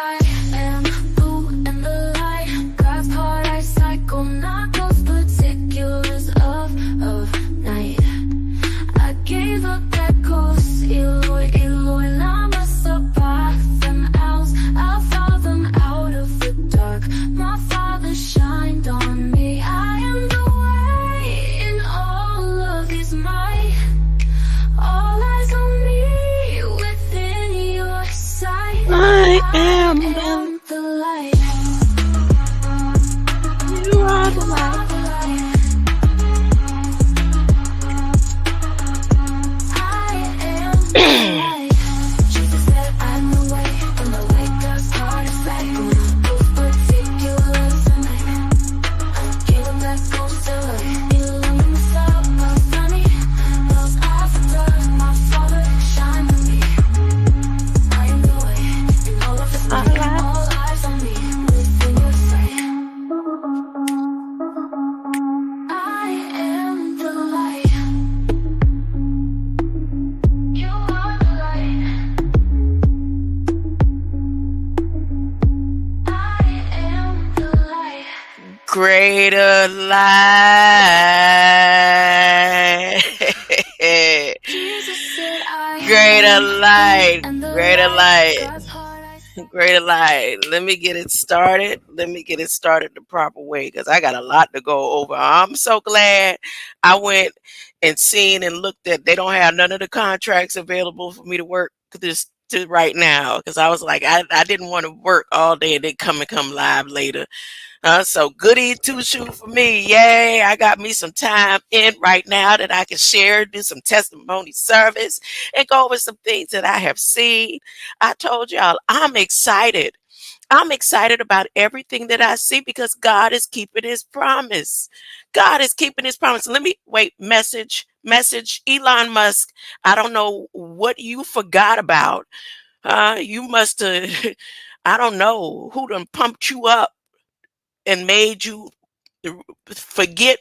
I am blue and the light. God's paradise cycle, not those particulars of night. I gave up that ghost. Eloi, Eloi, lama sabachthani owls. I'll follow them out of the dark. My Father shined on me. I am the way in all of His might. All eyes on me within your sight. I am the light. You are the light. I am the light. Jesus said I'm the way, and the way God's heart is back. Those particulars of night. I gave Him that ghost of light. Eloi in the sabachthani. Those after my Father shine on me. I am the way, in all of His light. All eyes on me within your sight. I am the light. You are the light. I am the light. Greater light. Jesus said I Greater am light. and the Greater light. light. God's paradise. Greater light. Let me get it started. Let me get it started the proper way because I got a lot to go over. I'm so glad I went and seen and looked at. They don't have none of the contracts available for me to work this to right now because I was like, I didn't want to work all day and then come live later. So goody two shoe for me. Yay. I got me some time in right now that I can share, do some testimony service and go over some things that I have seen. I told y'all I'm excited. I'm excited about everything that I see because God is keeping His promise. God is keeping His promise. Let me wait. Message Elon Musk. I don't know what you forgot about. You must have, I don't know who done pumped you up and made you forget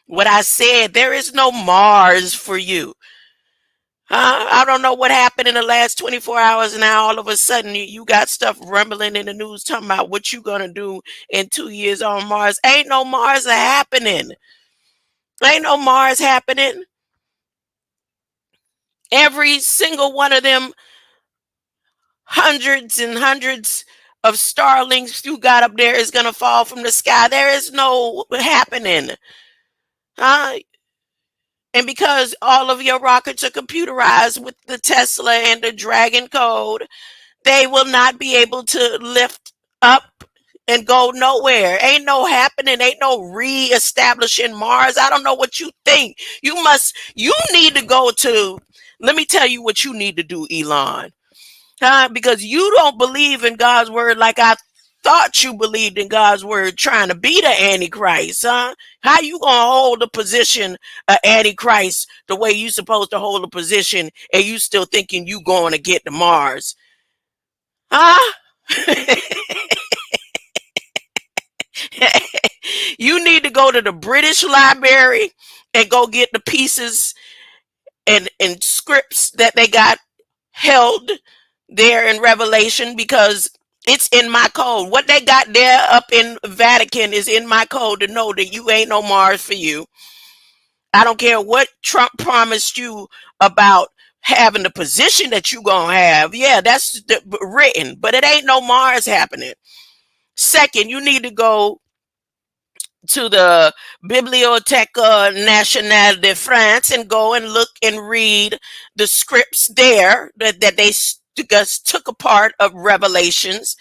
what I said. There is no Mars for you. I don't know what happened in the last 24 hours. Now all of a sudden you got stuff rumbling in the news talking about what you gonna do in 2 years on Mars. Ain't no Mars happening. Ain't no Mars happening. Every single one of them hundreds and hundreds of starlings you got up there is gonna fall from the sky. There is no happening. And because all of your rockets are computerized with the Tesla and the Dragon code, they will not be able to lift up and go nowhere. Ain't no happening. Ain't no re-establishing Mars. I don't know what you think. You need to go to, let me tell you what you need to do, Elon. Because you don't believe in God's word like I thought you believed in God's word, trying to be the Antichrist, huh? How you gonna hold the position of Antichrist the way you supposed to hold a position and you still thinking you going to get to Mars? Huh? You need to go to the British Library and go get the pieces and scripts that they got held there in Revelation because it's in my code. What they got there up in Vatican is in my code to know that you ain't no Mars for you. I don't care what Trump promised you about having the position that you gonna have. Yeah, that's written, but it ain't no Mars happening. Second, you need to go to the Bibliothèque Nationale de France and go and look and read the scripts there that they took a part of Revelations,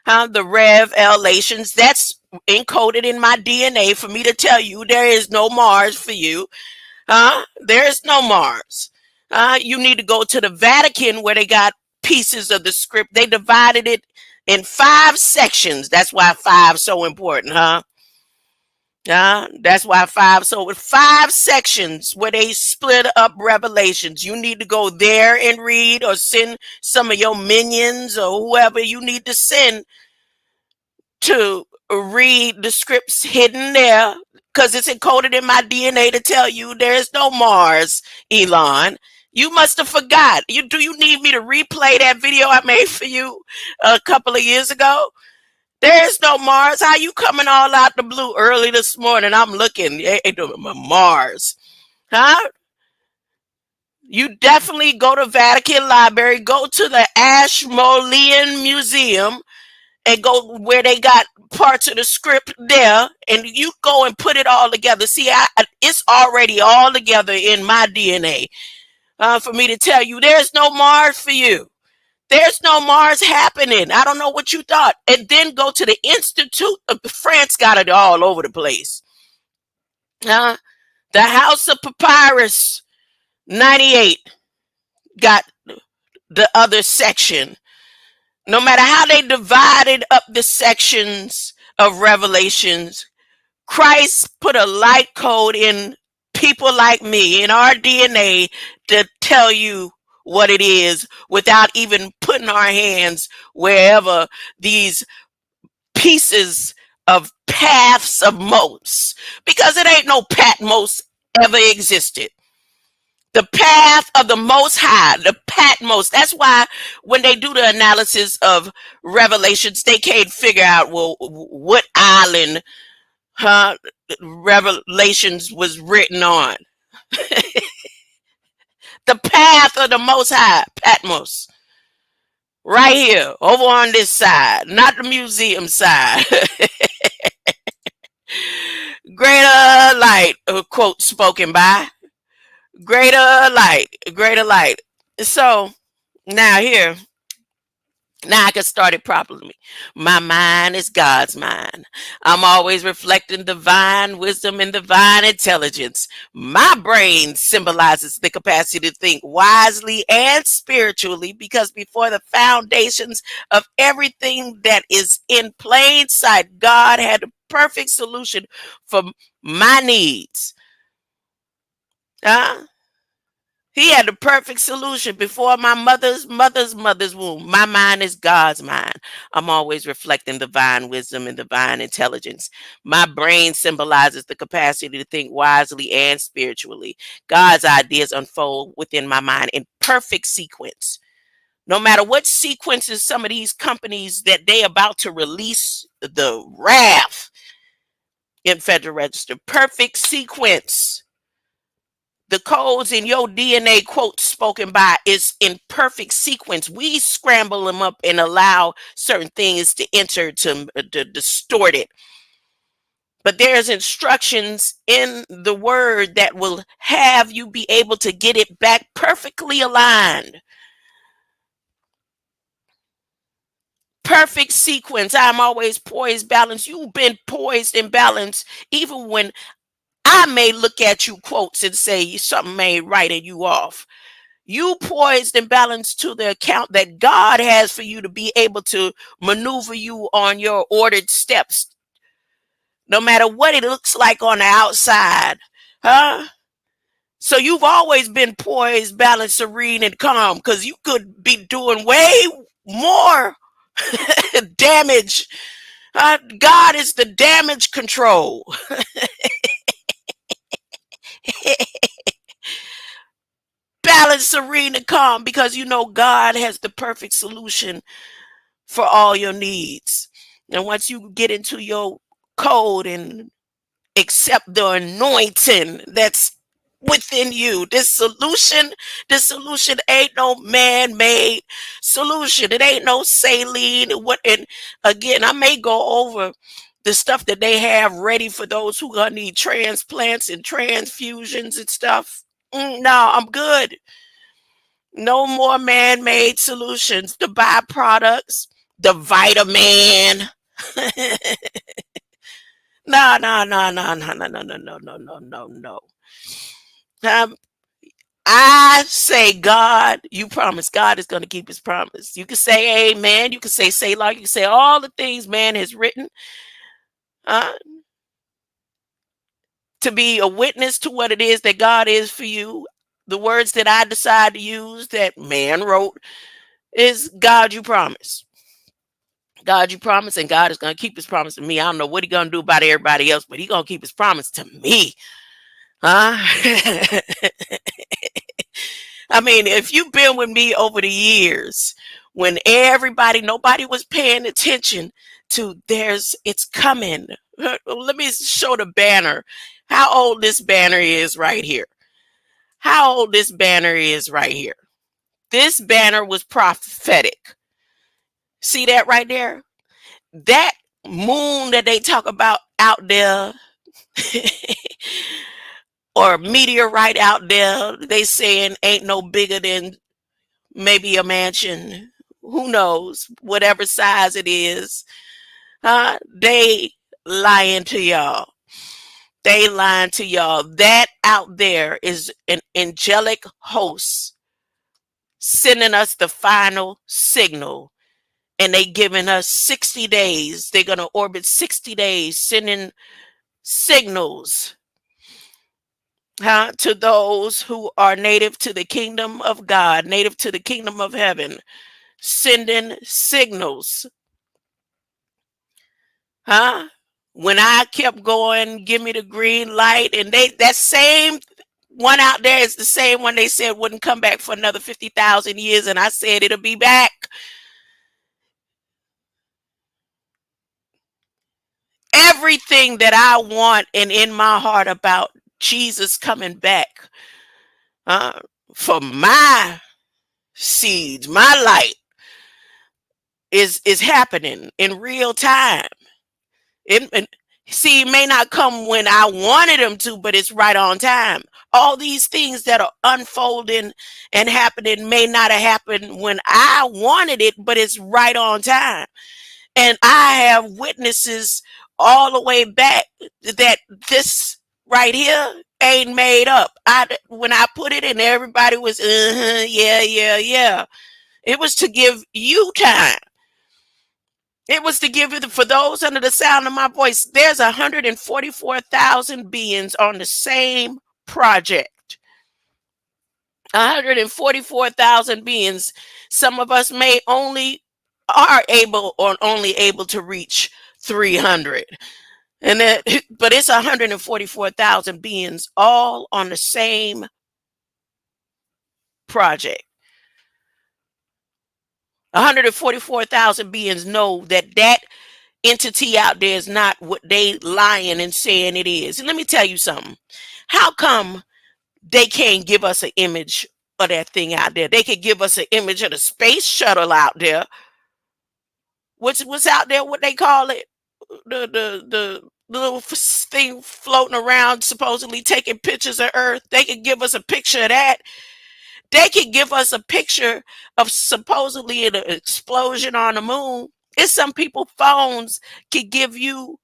the Rev El Atians. That's encoded in my DNA for me to tell you there is no Mars for you. There is no Mars. You need to go to the Vatican where they got pieces of the script. They divided it in 5 sections. That's why 5 so important, huh? That's why 5. So with 5 sections where they split up Revelations, you need to go there and read, or send some of your minions or whoever you need to send to read the scripts hidden there, because it's encoded in my DNA to tell you there is no Mars, Elon. You must have forgot. Do you need me to replay that video I made for you a couple of years ago? There's no Mars. How you coming all out the blue early this morning? I'm looking. Mars. Huh? You definitely go to Vatican Library, go to the Ashmolean Museum, and go where they got parts of the script there, and you go and put it all together. See, it's already all together in my DNA. For me to tell you, there's no Mars for you. There's no Mars happening. I don't know what you thought. And then go to the Institute of France, got it all over the place. The House of Papyrus 98 got the other section. No matter how they divided up the sections of Revelations, Christ put a light code in people like me, in our DNA, to tell you what it is without even putting our hands wherever these pieces of paths of most, because it ain't no Patmos ever existed. The path of the Most High, the Patmos. That's why when they do the analysis of Revelations, they can't figure out, well, what island Revelations was written on. The path of the Most High, Patmos. Right here, over on this side, not the museum side. Greater light, quote spoken by. Greater light, greater light. So now here, now I can start it properly. My mind is God's mind. I'm always reflecting divine wisdom and divine intelligence. My brain symbolizes the capacity to think wisely and spiritually, because before the foundations of everything that is in plain sight, God had the perfect solution for my needs. He had the perfect solution before my mother's womb. My mind is God's mind. I'm always reflecting divine wisdom and divine intelligence. My brain symbolizes the capacity to think wisely and spiritually. God's ideas unfold within my mind in perfect sequence. No matter what sequences some of these companies that they about to release the wrath in Federal Register, perfect sequence. The codes in your DNA, quote spoken by, is in perfect sequence. We scramble them up and allow certain things to enter to distort it. But there's instructions in the word that will have you be able to get it back perfectly aligned. Perfect sequence. I'm always poised, balanced. You've been poised and balanced even when I may look at you, quotes, and say something ain't right and you off. You poised and balanced to the account that God has for you to be able to maneuver you on your ordered steps, no matter what it looks like on the outside. So you've always been poised, balanced, serene, and calm, because you could be doing way more damage. God is the damage control. Balanced, serene, and calm, because you know God has the perfect solution for all your needs. And once you get into your code and accept the anointing that's within you, this solution ain't no man-made solution. It ain't no saline. And again, I may go over the stuff that they have ready for those who gonna need transplants and transfusions and stuff. No, I'm good. No more man-made solutions. The byproducts, the vitamin. No, no, no, no, no, no, no, no, no, no, no, no, no. Um, I say, God, you promise. God is going to keep his promise. You can say amen. You can say Selah. You can say all the things man has written to be a witness to what it is that God is for you. The words that I decide to use that man wrote is, God, you promise. God, you promise, and God is going to keep his promise to me. I don't know what he's going to do about everybody else, but he's going to keep his promise to me. I mean, if you've been with me over the years, when nobody was paying attention to it's coming. Let me show the banner. How old this banner is right here. How old this banner is right here. This banner was prophetic. See that right there? That moon that they talk about out there, or meteorite out there, they saying ain't no bigger than maybe a mansion. Who knows? Whatever size it is. They lying to y'all. They lying to y'all. That out there is an angelic host sending us the final signal. And they giving us 60 days. They're going to orbit 60 days, sending signals to those who are native to the kingdom of God, native to the kingdom of heaven, sending signals. When I kept going, give me the green light, and that same one out there is the same one they said wouldn't come back for another 50,000 years, and I said it'll be back. Everything that I want and in my heart about Jesus coming back for my seeds, my light is happening in real time. See, it may not come when I wanted them to, but it's right on time. All these things that are unfolding and happening may not have happened when I wanted it, but it's right on time. And I have witnesses all the way back that this right here ain't made up. When I put it in, everybody was, yeah. It was to give you time. It was to give you, for those under the sound of my voice, there's 144,000 beings on the same project. 144,000 beings. Some of us may only able to reach 300. But it's 144,000 beings all on the same project. 144,000 beings know that entity out there is not what they lying and saying it is. And let me tell you something. How come they can't give us an image of that thing out there? They could give us an image of the space shuttle out there. What's out there? What they call it? The little thing floating around, supposedly taking pictures of Earth. They could give us a picture of that. They could give us a picture of supposedly an explosion on the moon. It's some people phones could give you,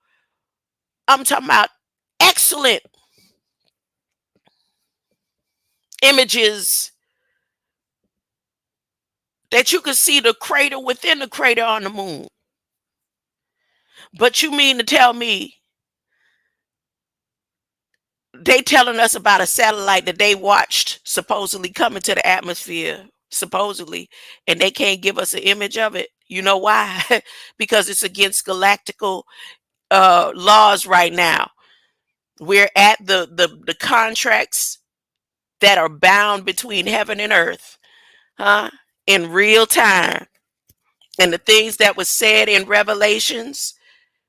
I'm talking about excellent images that you could see the crater within the crater on the moon. But you mean to tell me they telling us about a satellite that they watched supposedly come into the atmosphere, supposedly, and they can't give us an image of it? You know why? Because it's against galactical laws right now. We're at the contracts that are bound between heaven and earth, in real time. And the things that was said in Revelations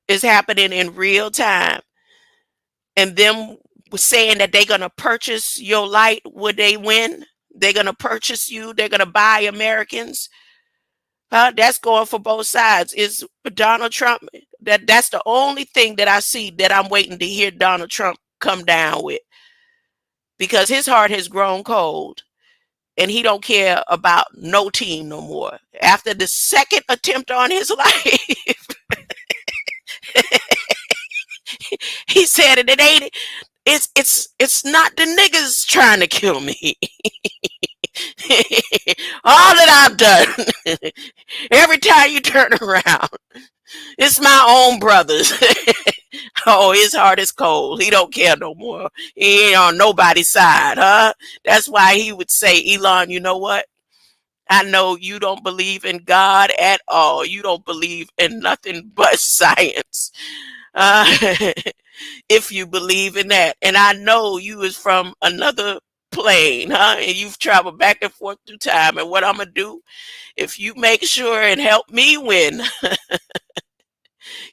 is happening in real time. And them was saying that they're gonna purchase your light. Would they win? They're gonna purchase you. They're gonna buy Americans. That's going for both sides. Is Donald Trump? That's the only thing that I see that I'm waiting to hear Donald Trump come down with, because his heart has grown cold and he don't care about no team no more. After the second attempt on his life, he said it ain't. It's not the niggas trying to kill me. All that I've done, every time you turn around, it's my own brothers. Oh, his heart is cold. He don't care no more. He ain't on nobody's side, huh? That's why he would say, Elon, you know what? I know you don't believe in God at all. You don't believe in nothing but science. If you believe in that. And I know you is from another plane, huh? And you've traveled back and forth through time. And what I'm gonna do, if you make sure and help me win,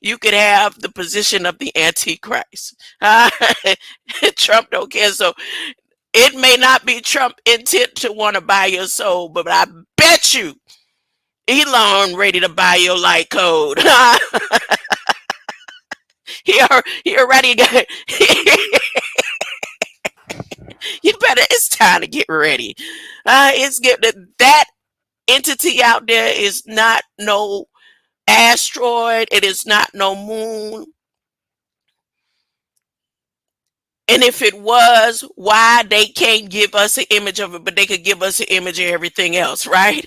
you could have the position of the Antichrist. Trump don't care. So it may not be Trump intent to want to buy your soul, but I bet you Elon ready to buy your light code. He already got. You better. It's time to get ready. It's get that entity out there is not no asteroid. It is not no moon. And if it was, why they can't give us an image of it, but they could give us an image of everything else, right?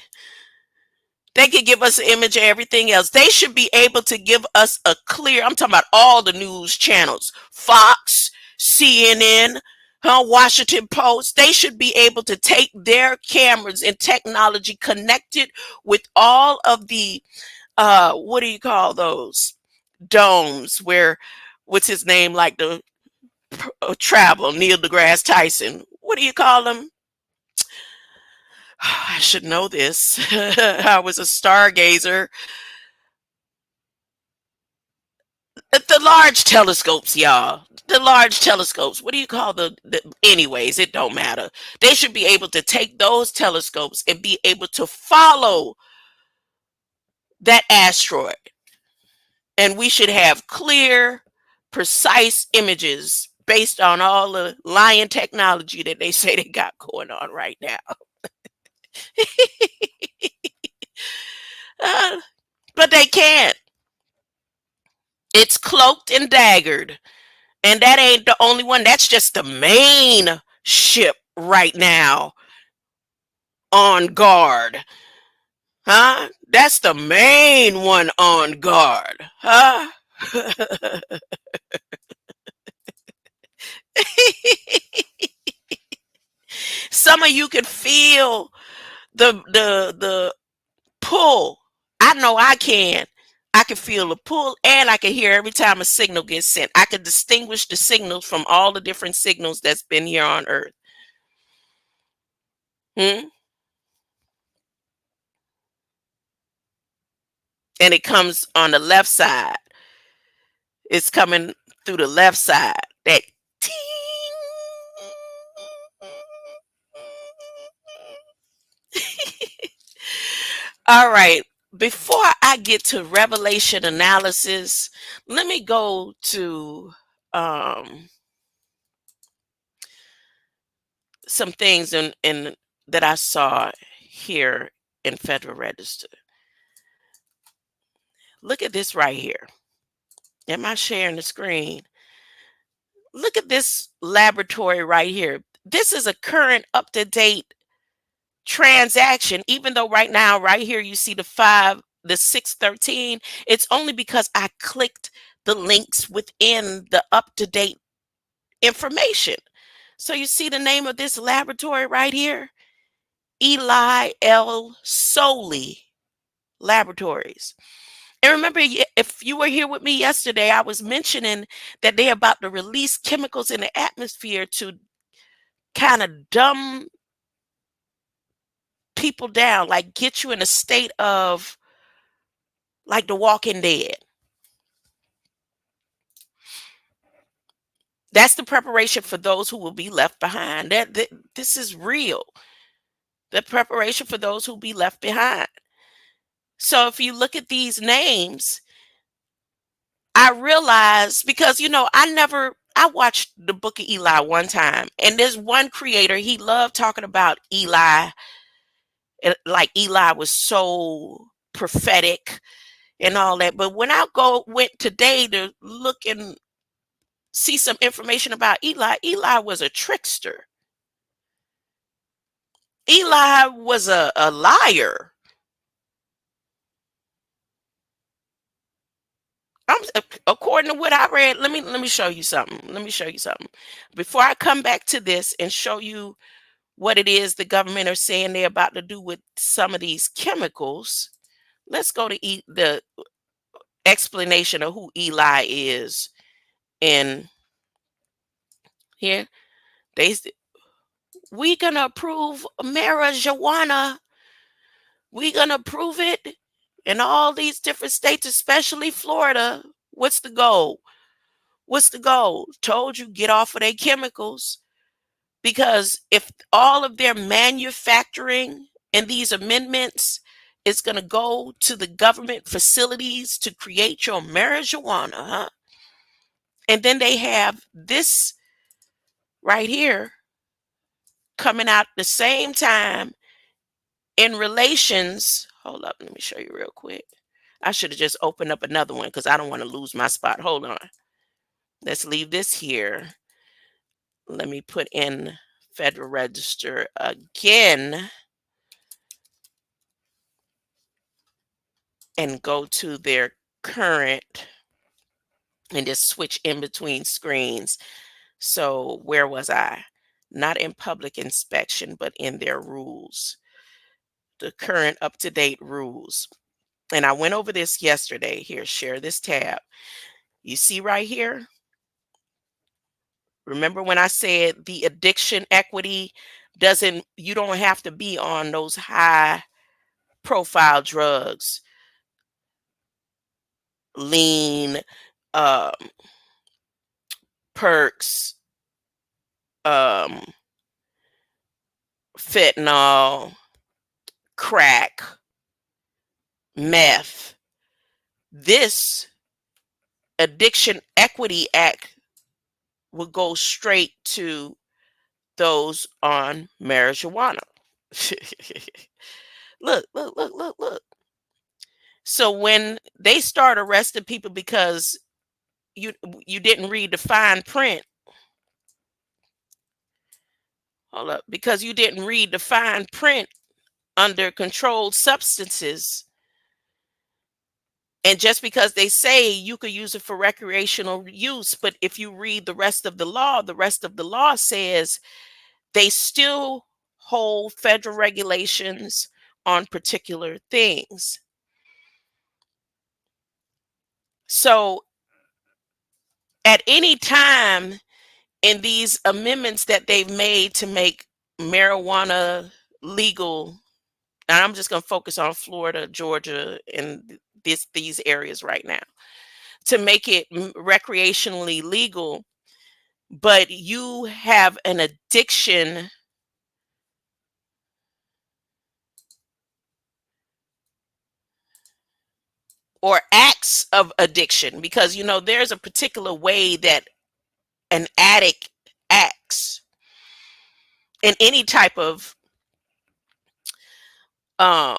They could give us an image of everything else. They should be able to give us a clear, I'm talking about all the news channels, Fox, CNN, Washington Post. They should be able to take their cameras and technology connected with all of the, what do you call those? Domes where, what's his name, like the travel, Neil deGrasse Tyson. What do you call them? I should know this. I was a stargazer. The large telescopes, y'all. The large telescopes. What do you call anyways, it don't matter. They should be able to take those telescopes and be able to follow that asteroid. And we should have clear, precise images based on all the lying technology that they say they got going on right now. Uh, but they can't. It's cloaked and daggered. And that ain't the only one. That's just the main ship right now on guard. Huh? That's the main one on guard. Huh? Some of you can feel the pull. I know I can. I can feel the pull and I can hear every time a signal gets sent. I can distinguish the signals from all the different signals that's been here on Earth. Hmm? And it comes on the left side. It's coming through the left side. That ting. All right. Before I get to revelation analysis, let me go to some things in that I saw here in Federal Register. Look at this right here. Am I sharing the screen? Look at this laboratory right here. This is a current up-to-date transaction, even though right now, right here, you see the 613. It's only because I clicked the links within the up-to-date information. So you see the name of this laboratory right here? Eli El Sohly Laboratories. And remember, if you were here with me yesterday, I was mentioning that they're about to release chemicals in the atmosphere to kind of dumb people down, like get you in a state of like The Walking Dead. That's the preparation for those who will be left behind. This is real. The preparation for those who will be left behind. So if you look at these names, I realized because I watched the Book of Eli one time, and there's one creator, he loved talking about Eli, like Eli was so prophetic and all that. But when I went today to look and see some information about Eli, Eli was a trickster. Eli was a liar. According to what I read, let me show you something. Let me show you something. Before I come back to this and show you what it is the government are saying they're about to do with some of these chemicals, let's go to the explanation of who Eli is in here. They we gonna approve marijuana. We gonna approve it in all these different states, especially Florida. What's the goal? What's the goal? Told you, get off of their chemicals. Because if all of their manufacturing and these amendments is going to go to the government facilities to create your marijuana, huh? And then they have this right here coming out the same time in relations. Hold up, let me show you real quick. I should have just opened up another one because I don't want to lose my spot. Hold on. Let's leave this here. Let me put in Federal Register again and go to their current and just switch in between screens. So where was I? Not in public inspection, but in their rules, the current up-to-date rules. And I went over this yesterday. Here, share this tab. You see right here? Remember when I said the addiction equity you don't have to be on those high profile drugs, lean, um, perks, um, fentanyl, crack, meth. This Addiction Equity Act will go straight to those on marijuana. Look, look, look, look, look. So when they start arresting people because you you didn't read the fine print, hold up, because you didn't read the fine print under controlled substances, and just because they say you could use it for recreational use, but if you read the rest of the law says they still hold federal regulations on particular things. So at any time in these amendments that they've made to make marijuana legal, and I'm just going to focus on Florida, Georgia, and these areas right now, to make it recreationally legal, but you have an addiction or acts of addiction, because there's a particular way that an addict acts in any type of um,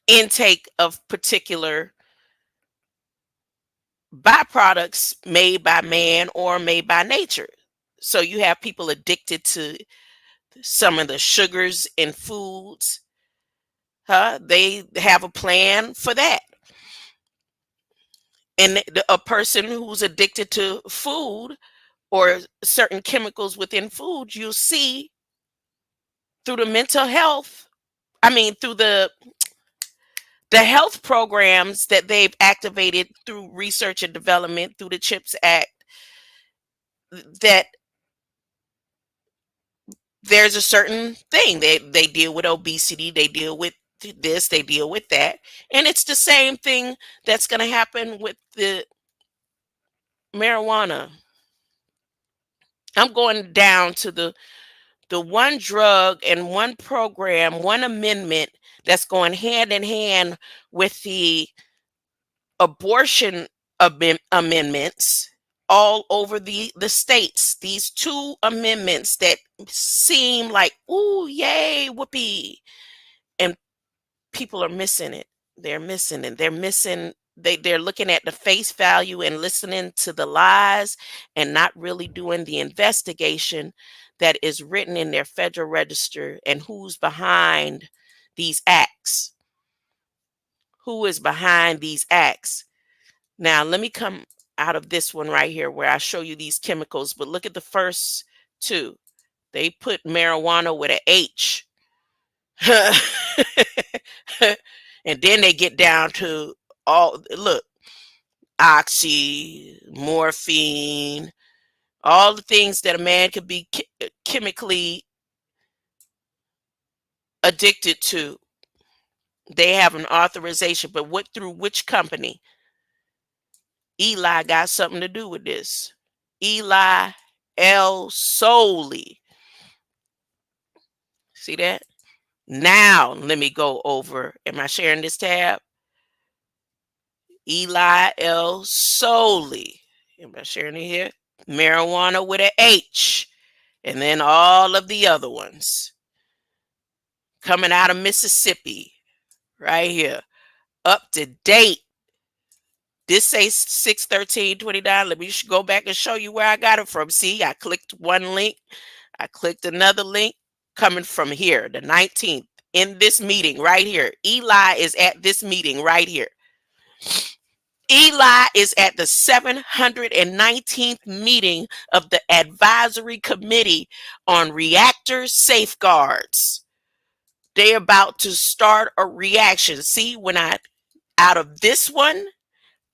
intake of particular byproducts made by man or made by nature. So you have people addicted to some of the sugars in foods. They have a plan for that. And a person who's addicted to food or certain chemicals within food, you'll see through the mental health, through the health programs that they've activated through research and development through the CHIPS Act, that there's a certain thing. They deal with obesity, they deal with this, they deal with that. And it's the same thing that's going to happen with the marijuana. I'm going down to the one drug and one program, one amendment that's going hand in hand with the abortion amendments all over the states. These two amendments that seem like, ooh, yay, whoopee. And people are missing it. They're missing it. They're looking at the face value and listening to the lies and not really doing the investigation that is written in their Federal Register and who's behind these acts. Who is behind these acts? Now, let me come out of this one right here where I show you these chemicals, but look at the first two. They put marijuana with an H. And then they get down to look, oxy, morphine, All the things that a man could be chemically addicted to, they have an authorization. But what, through which company? Eli got something to do with this. Eli El Sohly. See that? Now let me go over. Am I sharing this tab? Eli El Sohly. Am I sharing it here? Marijuana with an H. And then all of the other ones coming out of Mississippi. Right here. Up to date. This says 6/13/29. Let me go back and show you where I got it from. See, I clicked one link. I clicked another link coming from here, the 19th, in this meeting right here. Eli is at this meeting right here. Eli is at the 719th meeting of the Advisory Committee on Reactor Safeguards. They're about to start a reaction. See, when out of this one,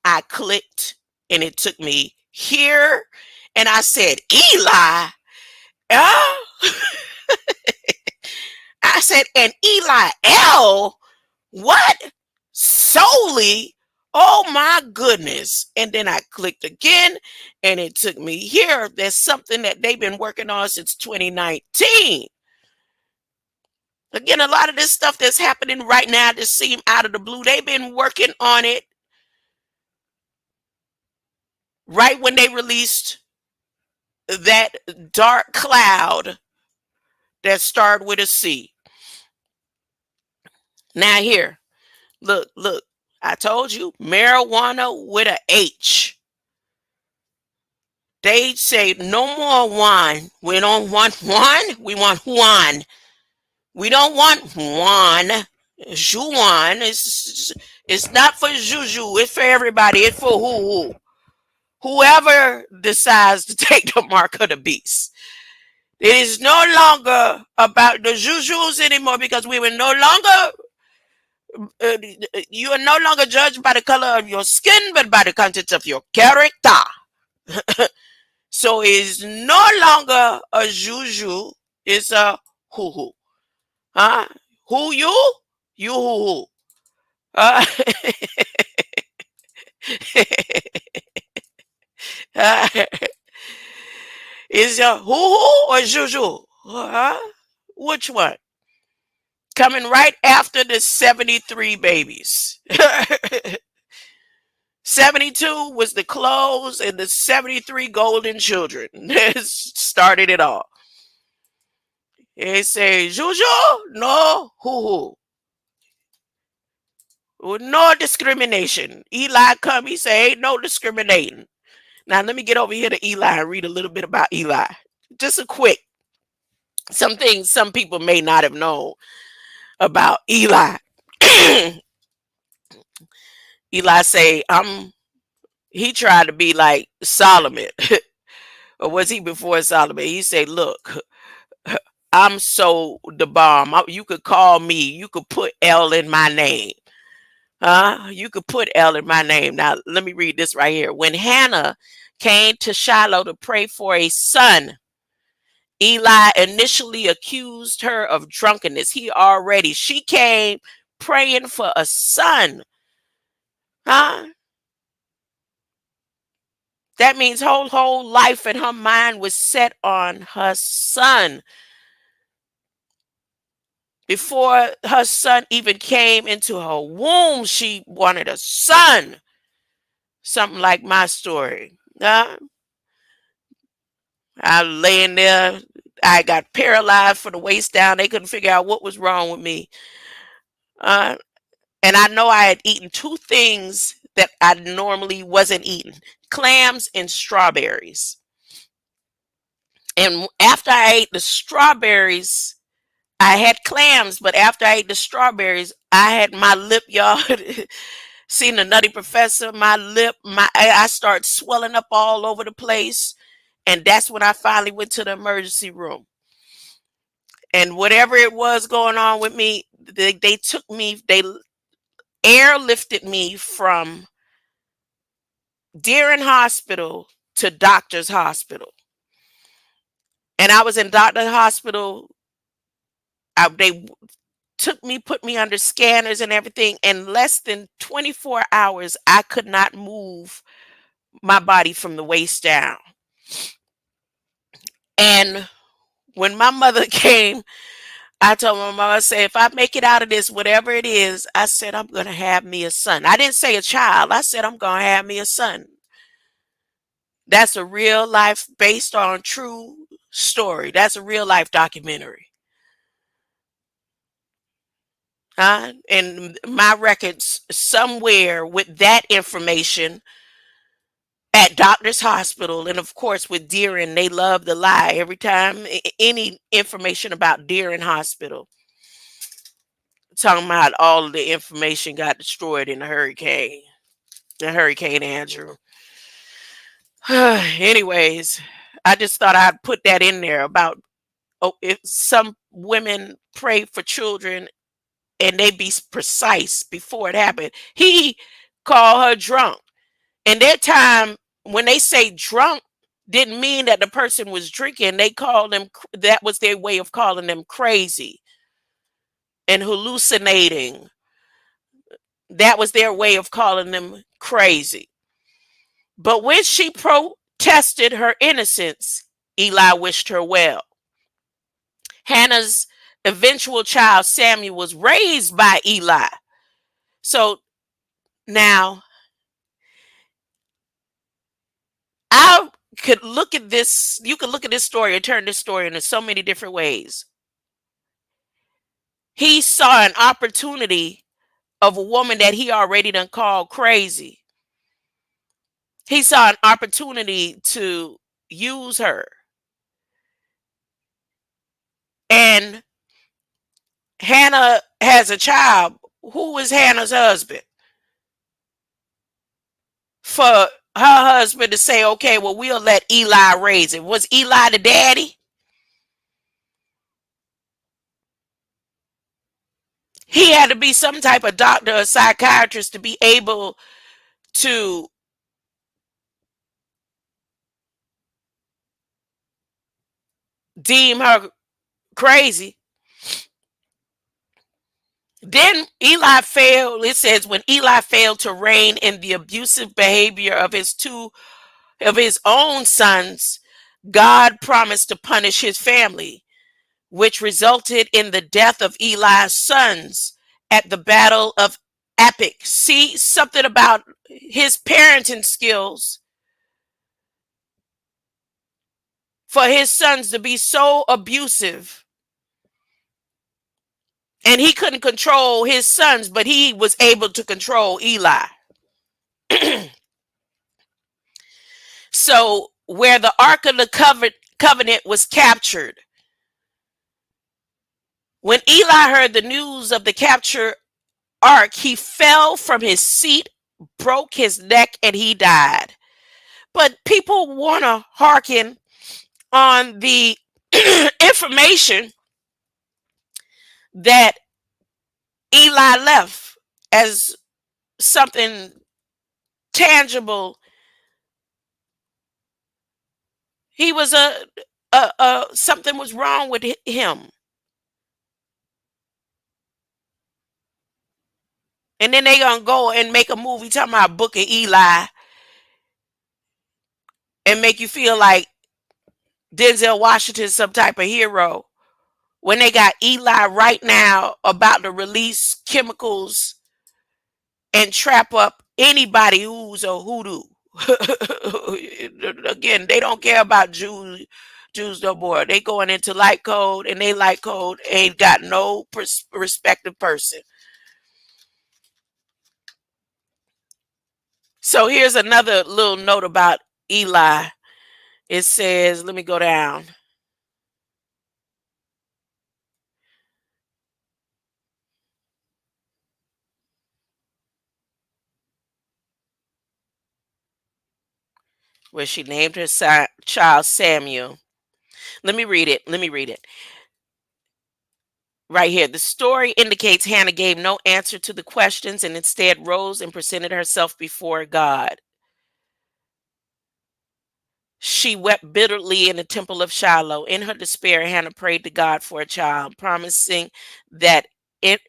I clicked and it took me here and I said, Eli, oh. I said, and Eli L, what? Solely? Oh my goodness. And then I clicked again and it took me here. There's something that they've been working on since 2019. Again, a lot of this stuff that's happening right now just seem out of the blue. They've been working on it right when they released that dark cloud that started with a C. Now here, look, I told you, marijuana with a H. They say no more wine. We don't want wine. We want Juan. We don't want Juan. Juan. It's not for Juju. It's for everybody. It's for who. Whoever decides to take the mark of the beast. It is no longer about the Jujus anymore because we will no longer you are no longer judged by the color of your skin, but by the contents of your character. So it's no longer a juju, it's a hoo-hoo. Huh? Who you? You hoo-hoo. Uh, is a hoo-hoo or juju? Huh? Which one? Coming right after the 73 babies. 72 was the clothes and the 73 golden children started it all. They say, Juju, no, hoo hoo. No discrimination. Eli come, he say, ain't no discriminating. Now let me get over here to Eli and read a little bit about Eli. Just a quick, some things some people may not have known about Eli. Eli say, he tried to be like Solomon. Or was he before Solomon? He said, look, I'm so the bomb. You could call me. You could put L in my name. You could put L in my name. Now, let me read this right here. When Hannah came to Shiloh to pray for a son, Eli initially accused her of drunkenness. She came praying for a son. Huh? That means her whole life and her mind was set on her son. Before her son even came into her womb, she wanted a son. Something like my story. I laying there. I got paralyzed from the waist down. They couldn't figure out what was wrong with me. And I know I had eaten two things that I normally wasn't eating. Clams and strawberries. And after I ate the strawberries, I had clams, but after I ate the strawberries, I had my lip, y'all. Seen the Nutty Professor, my lip, I start swelling up all over the place. And that's when I finally went to the emergency room. And whatever it was going on with me, they took me, they airlifted me from Deering Hospital to Doctor's Hospital. And I was in doctor hospital. They took me, put me under scanners and everything. In less than 24 hours, I could not move my body from the waist down. And when my mother came, I told my mom, I said, if I make it out of this, whatever it is, I said, I'm going to have me a son. I didn't say a child. I said, I'm going to have me a son. That's a real life based on true story. That's a real life documentary. And my records somewhere with that information at Doctor's Hospital, and of course with Deering, they love to lie every time any information about Deering Hospital. Talking about all of the information got destroyed in the Hurricane Andrew. Anyways, I just thought I'd put that in there about, oh, if some women pray for children and they be precise before it happened. He called her drunk. And that time, when they say drunk, didn't mean that the person was drinking. They called them, that was their way of calling them crazy and hallucinating. That was their way of calling them crazy. But when she protested her innocence, Eli wished her well. Hannah's eventual child, Samuel, was raised by Eli. So now I could look at this, you could look at this story and turn this story into so many different ways. He saw an opportunity of a woman that he already done called crazy. He saw an opportunity to use her. And Hannah has a child. Who is Hannah's husband? For her husband to say, okay, well, we'll let Eli raise it. Was Eli the daddy? He had to be some type of doctor or psychiatrist to be able to deem her crazy. Then Eli failed. It says when Eli failed to rein in the abusive behavior of his own sons, God promised to punish his family, which resulted in the death of Eli's sons at the Battle of Epic. See something about his parenting skills for his sons to be so abusive. And he couldn't control his sons, but he was able to control Eli. So, where the Ark of the Covenant was captured, when Eli heard the news of the capture ark, he fell from his seat, broke his neck, and he died. But people want to hearken on the information that Eli left as something tangible. He was something was wrong with him. And then they gonna go and make a movie talking about Book of Eli and make you feel like Denzel Washington's some type of hero when they got Eli right now about to release chemicals and trap up anybody who's a hoodoo. Again, they don't care about Jews no more. They going into light code, and they light code ain't got no respective person. So here's another little note about Eli. It says, let me go down. Where she named her child Samuel. Let me read it. Let me read it. Right here. The story indicates Hannah gave no answer to the questions and instead rose and presented herself before God. She wept bitterly in the temple of Shiloh. In her despair, Hannah prayed to God for a child, promising that it,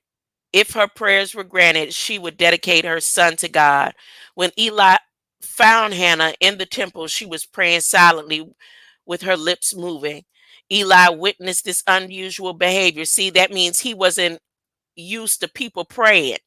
if her prayers were granted, she would dedicate her son to God. When Eli found Hannah in the temple, she was praying silently with her lips moving. Eli witnessed this unusual behavior. See, that means he wasn't used to people praying,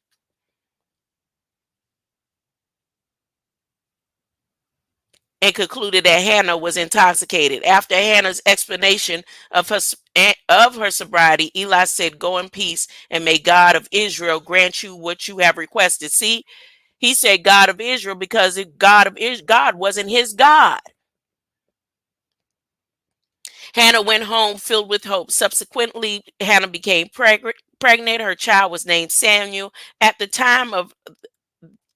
and concluded that Hannah was intoxicated. After Hannah's explanation of her sobriety, Eli said, "Go in peace, and may God of Israel grant you what you have requested." See, he said God of Israel because God wasn't his God. Hannah went home filled with hope. Subsequently, Hannah became pregnant. Her child was named Samuel. At the time of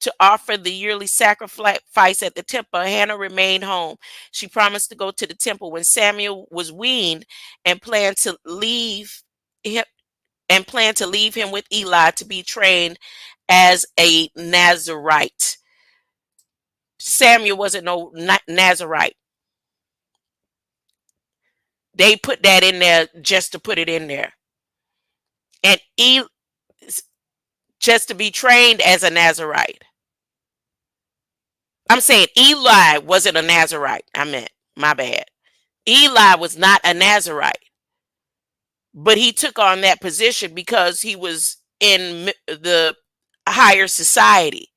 to offer the yearly sacrifice at the temple, Hannah remained home. She promised to go to the temple when Samuel was weaned and him planned to leave him with Eli to be trained as a Nazarite. Samuel wasn't no Nazarite. They put that in there just to put it in there. And just to be trained as a Nazarite. I'm saying Eli wasn't a Nazarite. I meant, my bad. Eli was not a Nazarite, but he took on that position because he was in the higher society.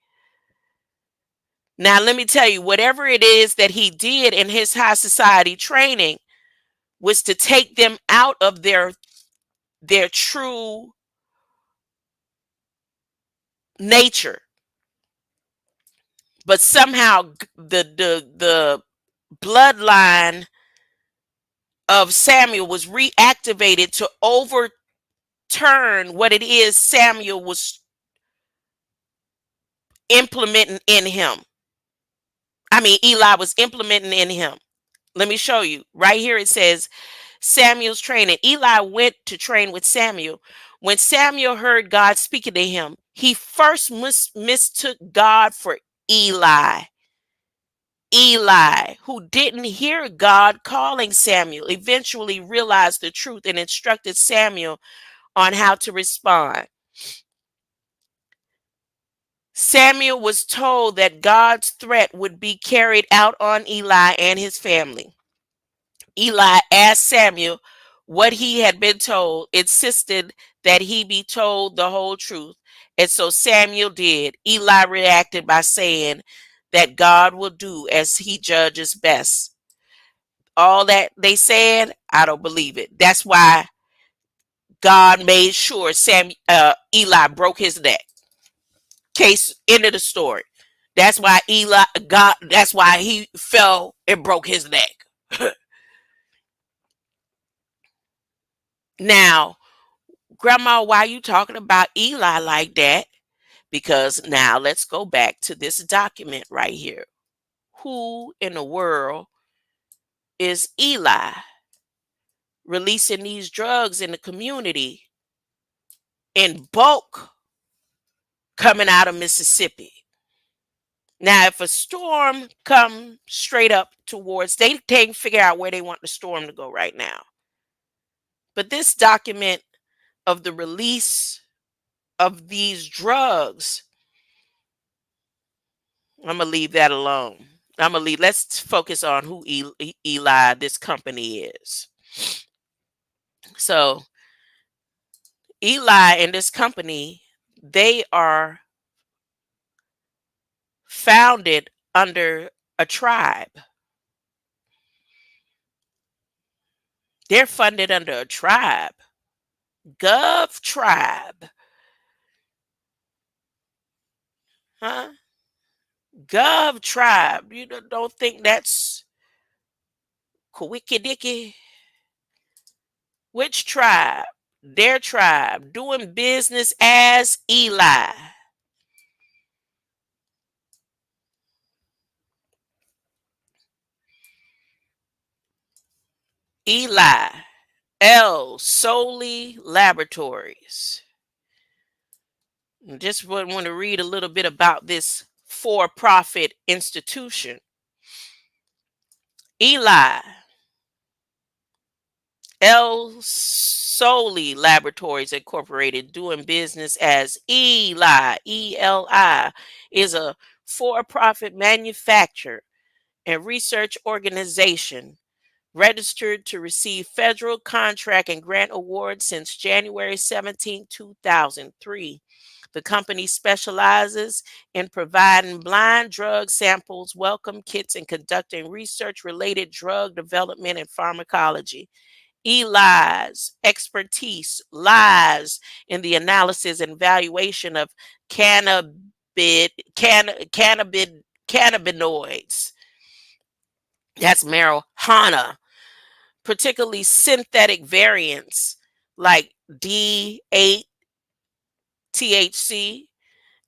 Now, let me tell you, whatever it is that he did in his high society training was to take them out of their true nature. But somehow the bloodline of Samuel was reactivated to overturn what it is Samuel was implementing in him. I mean, Eli was implementing in him. Let me show you. Right here it says Samuel's training. Eli went to train with Samuel. When Samuel heard God speaking to him, he first mistook God for Eli. Eli, who didn't hear God calling Samuel, eventually realized the truth and instructed Samuel on how to respond. Samuel was told that God's threat would be carried out on Eli and his family. Eli asked Samuel what he had been told, insisted that he be told the whole truth. And so Samuel did. Eli reacted by saying that God will do as he judges best. All that they said, I don't believe it. That's why God made sure Eli broke his neck. Case, end of the story. That's why that's why he fell and broke his neck. Now, Grandma, why are you talking about Eli like that? Because now let's go back to this document right here. Who in the world is Eli releasing these drugs in the community in bulk coming out of Mississippi? Now, if a storm come straight up towards, they can't figure out where they want the storm to go right now. But this document of the release of these drugs, I'm gonna leave that alone. Let's focus on who Eli, this company is. So Eli and this company, they are founded under a tribe. They're funded under a tribe. Gov tribe. Huh? Gov tribe. You don't think that's Kawiki. Which tribe? Their tribe. Doing business as Eli. Eli El Sohly Laboratories. Just want to read a little bit about this for-profit institution. Eli El Sohly Laboratories Incorporated, doing business as Eli, ELI, is a for profit manufacturer and research organization registered to receive federal contract and grant awards since January 17, 2003. The company specializes in providing blind drug samples, welcome kits, and conducting research related drug development and pharmacology. Eli's expertise lies in the analysis and evaluation of cannabinoids. That's marijuana, particularly synthetic variants like D8 THC.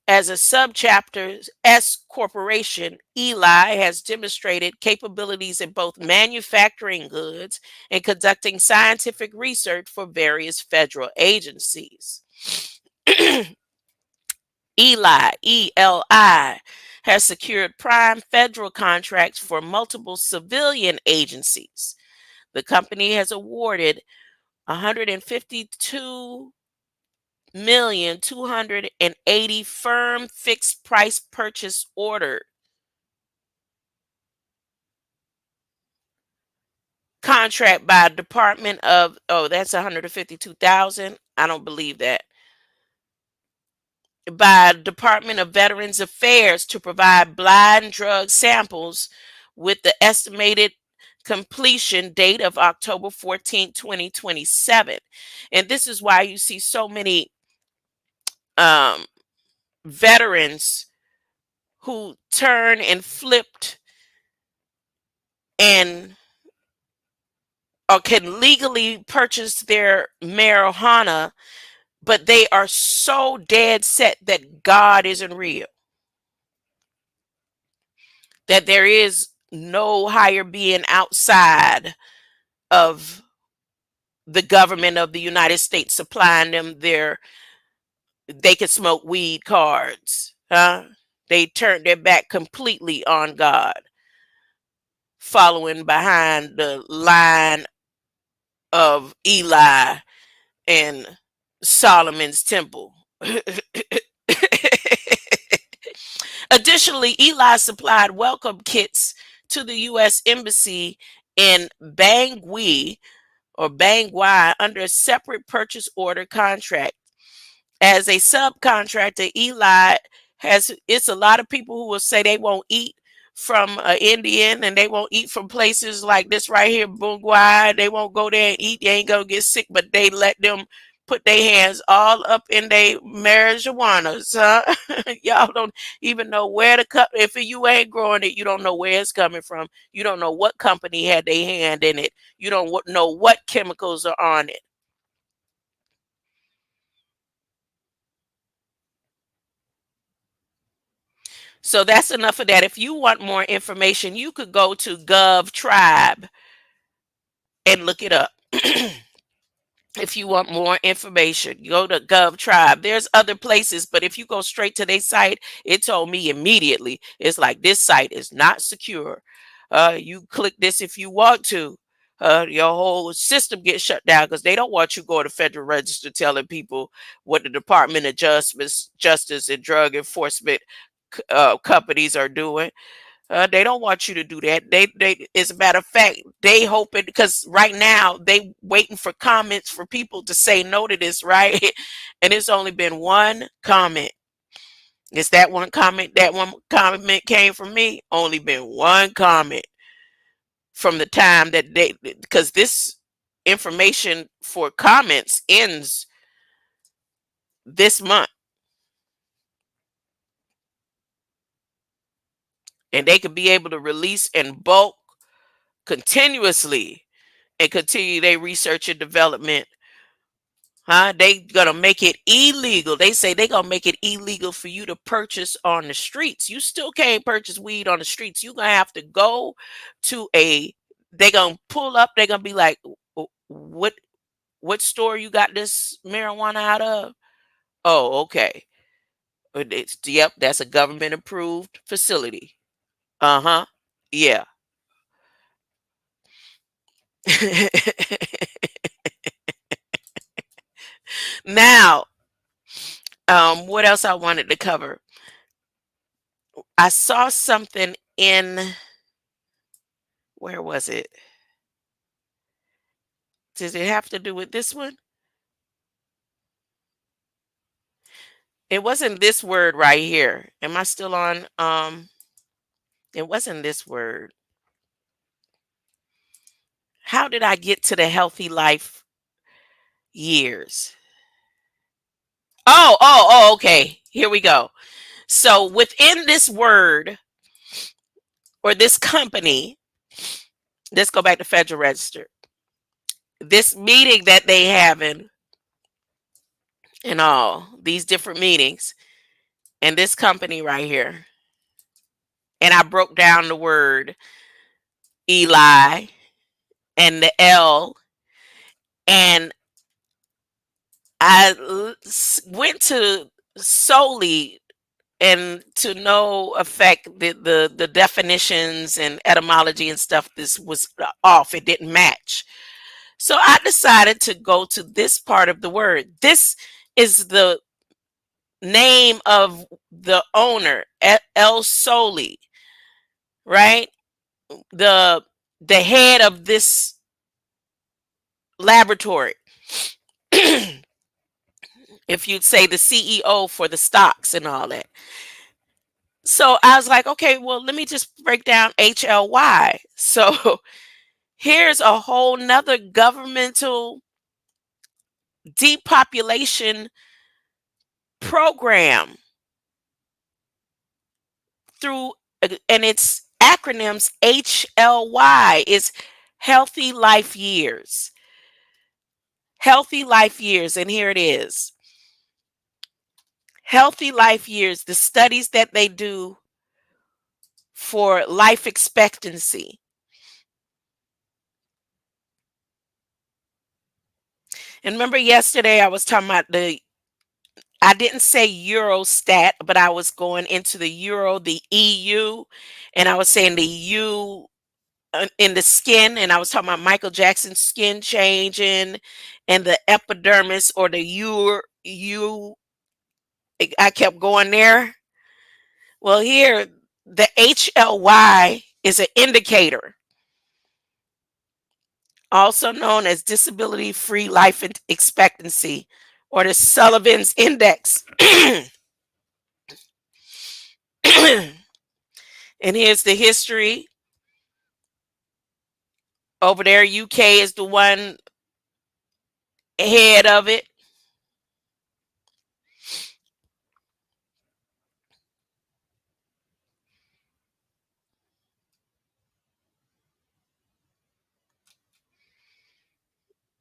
As a subchapter S corporation, Eli has demonstrated capabilities in both manufacturing goods and conducting scientific research for various federal agencies. ELI has secured prime federal contracts for multiple civilian agencies. The company has awarded 152,280,000 firm fixed price purchase order contract by Department of, oh, that's 152,000. I don't believe that. By Department of Veterans Affairs to provide blind drug samples with the estimated completion date of October 14, 2027. And this is why you see so many um, veterans who turn and flipped and or can legally purchase their marijuana, but they are so dead set that God isn't real, that there is no higher being outside of the government of the United States supplying them their they can smoke weed cards. Huh? They turned their back completely on God, following behind the line of Eli and Solomon's temple. Additionally, Eli supplied welcome kits to the U.S. Embassy in Bangui or Bangui under a separate purchase order contract. As a subcontractor, Eli has, it's a lot of people who will say they won't eat from Indian and they won't eat from places like this right here, Bungwai. They won't go there and eat. They ain't gonna get sick, but they let them put their hands all up in their marijuanas. Huh? Y'all don't even know where to cut. If you ain't growing it, you don't know where it's coming from. You don't know what company had their hand in it. You don't know what chemicals are on it. So that's enough of that. If you want more information, you could go to GovTribe and look it up. If you want more information, go to GovTribe. There's other places, but if you go straight to their site, it told me immediately. It's like, this site is not secure. You click this if you want to. Your whole system gets shut down because they don't want you going to Federal Register telling people what the Department of Justice and Drug Enforcement companies are doing. They don't want you to do that. As a matter of fact, they hoping, because right now they waiting for comments for people to say no to this, right? And it's only been one comment. It's that one comment. That one comment came from me. Only been one comment from the time that they, because this information for comments ends this month, and they could be able to release in bulk continuously and continue their research and development. Huh? They gonna make it illegal. They say they gonna make it illegal for you to purchase on the streets. You still can't purchase weed on the streets. You gonna have to go to a. They gonna pull up. They gonna be like, what store you got this marijuana out of? Oh, okay. It's, yep, that's a government approved facility. Uh huh. Yeah. Now, what else I wanted to cover? I saw something in, where was it? Does it have to do with this one? It wasn't this word right here. Am I still on? It wasn't this word. How did I get to the healthy life years? Okay. Here we go. So within this word or this company, let's go back to Federal Register. This meeting that they having and all these different meetings and this company right here. And I broke down the word Eli and the L, and went to solely and to no effect the definitions and etymology and stuff. This was off. It didn't match. So I decided to go to this part of the word. This is the name of the owner, El Sohly, right? The head of this laboratory. If you'd say the CEO for the stocks and all that. So I was like, okay, well, let me just break down HLY. So here's a whole nother governmental depopulation program through, and its acronyms HLY is Healthy Life Years. Healthy Life Years, and here it is. Healthy Life Years, the studies that they do for life expectancy. And remember yesterday I was talking about I didn't say Eurostat, but I was going into the Euro, the EU, and I was saying the U in the skin, and I was talking about Michael Jackson's skin changing and the epidermis or the I kept going there. Well, here the HLY is an indicator, also known as disability free life expectancy or the Sullivan's Index. And here's the history. Over there, UK is the one head of it.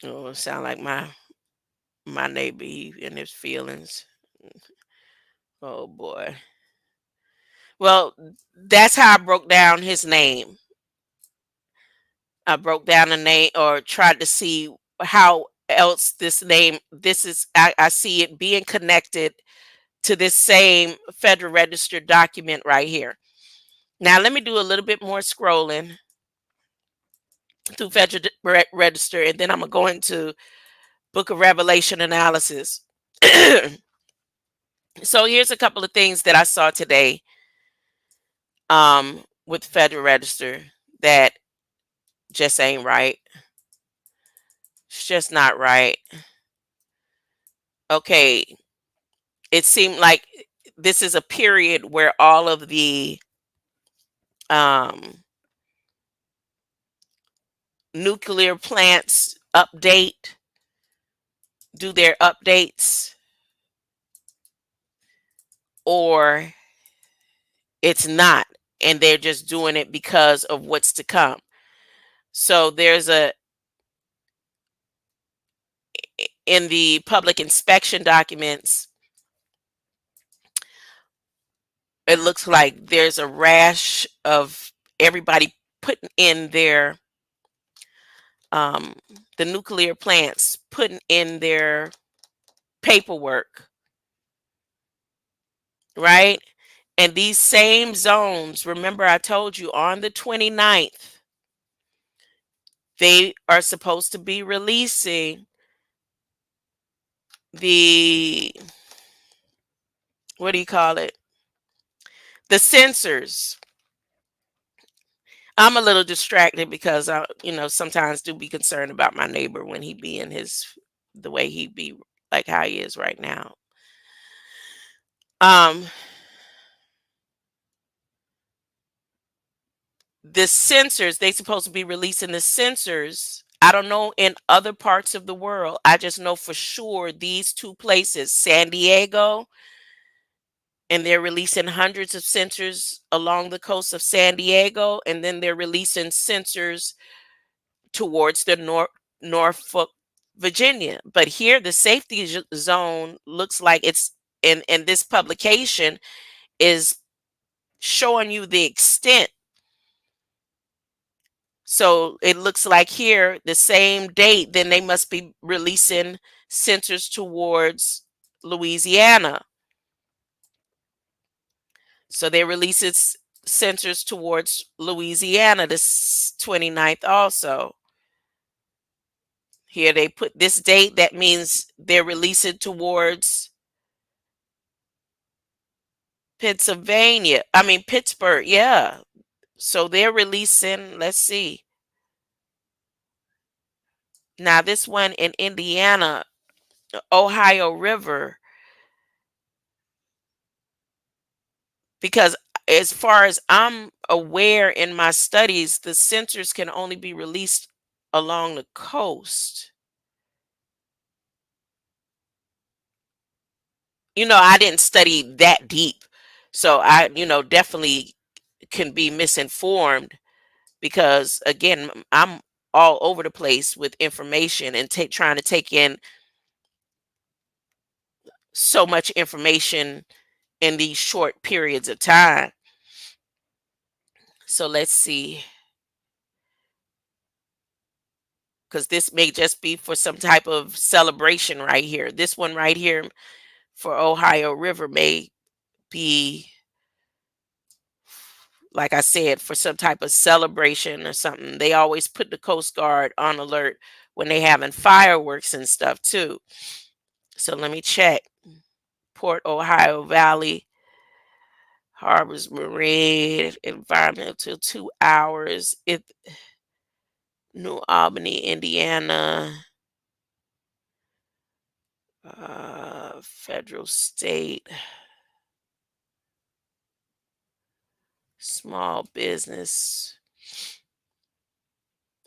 Oh, it sound like my neighbor and his feelings. Oh boy. Well, that's how I broke down his name. I broke down the name or tried to see how else this name. This is I see it being connected to this same Federal Register document right here. Now let me do a little bit more scrolling through Federal Register, and then I'm gonna go into Book of Revelation analysis. So here's a couple of things that I saw today with Federal Register that just ain't right. It's just not right. Okay, it seemed like this is a period where all of the um, nuclear plants do their updates, or it's not, and they're just doing it because of what's to come. So there's in the public inspection documents, it looks like there's a rash of everybody putting in their the nuclear plants putting in their paperwork, right? And these same zones, remember I told you on the 29th, They are supposed to be releasing the, what do you call it? The sensors. I'm a little distracted because I, sometimes do be concerned about my neighbor when he be in the way he be, like how he is right now. Um, the sensors, they supposed to be releasing the sensors. I don't know in other parts of the world. I just know for sure these two places, San Diego, and they're releasing hundreds of sensors along the coast of San Diego, and then they're releasing sensors towards the Norfolk, Virginia. But here, the safety zone looks like it's in this publication is showing you the extent. So it looks like here, the same date, then they must be releasing sensors towards Louisiana. So they releases sensors towards Louisiana the 29th also. Here they put this date. That means they're releasing towards Pittsburgh. Yeah. So they're releasing, let's see. Now this one in Indiana, Ohio River, because as far as I'm aware in my studies, the sensors can only be released along the coast. I didn't study that deep. So I, definitely can be misinformed because again, I'm all over the place with information and trying to take in so much information in these short periods of time. So let's see, because this may just be for some type of celebration right here. This one right here for Ohio River may be, like I said, for some type of celebration or something. They always put the Coast Guard on alert when they having fireworks and stuff too. So let me check. Port Ohio Valley Harbors Marine Environmental 2 hours. New Albany, Indiana. Federal state. Small business.